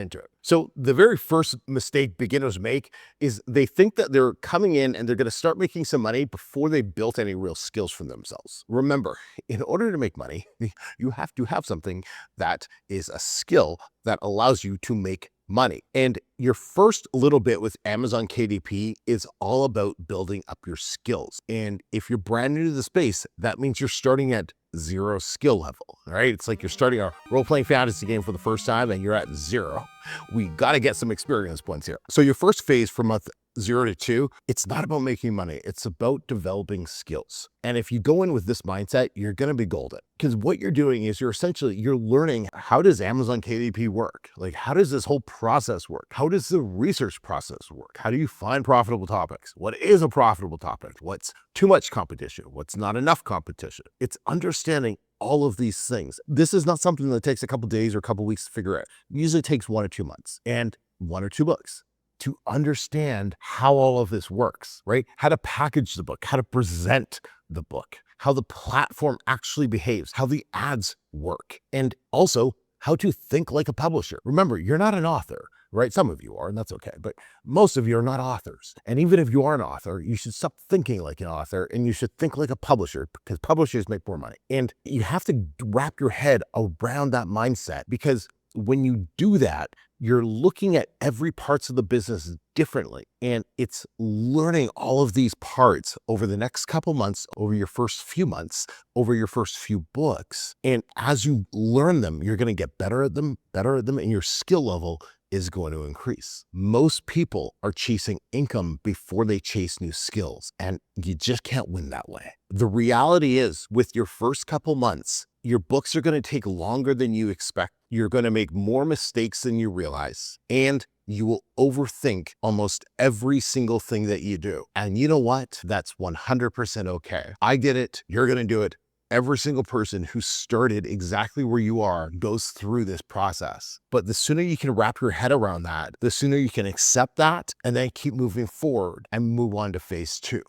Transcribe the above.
into it. So the very first mistake beginners make is they think that they're coming in and they're going to start making some money before they built any real skills for themselves. Remember, in order to make money, you have to have something that is a skill that allows you to make money. And your first little bit with Amazon KDP is all about building up your skills. And if you're brand new to the space, that means you're starting at zero skill level, right? It's like you're starting a role-playing fantasy game for the first time and you're at zero. We got to get some experience points here. So your first phase from month 0 to 2, it's not about making money. It's about developing skills. And if you go in with this mindset, you're going to be golden, because what you're doing is you're learning, how does Amazon KDP work? Like, how does this whole process work? How does the research process work? How do you find profitable topics? What is a profitable topic? What's too much competition? What's not enough competition? It's understanding all of these things. This is not something that takes a couple days or a couple weeks to figure out. It usually takes 1 or 2 months and 1 or 2 books to understand how all of this works, right? How to package the book, how to present the book, how the platform actually behaves, how the ads work, and also how to think like a publisher. Remember, you're not an author, right? Some of you are, and that's okay, but most of you are not authors. And even if you are an author, you should stop thinking like an author and you should think like a publisher, because publishers make more money. And you have to wrap your head around that mindset, because when you do that, you're looking at every parts of the business differently. And it's learning all of these parts over the next couple months, over your first few months, over your first few books. And as you learn them, you're going to get better at them, and your skill level is going to increase. Most people are chasing income before they chase new skills, and you just can't win that way. The reality is, with your first couple months, your books are going to take longer than you expect. You're going to make more mistakes than you realize, and you will overthink almost every single thing that you do. And you know what? That's 100% okay. I did it. You're going to do it. Every single person who started exactly where you are goes through this process. But the sooner you can wrap your head around that, the sooner you can accept that and then keep moving forward and move on to phase 2.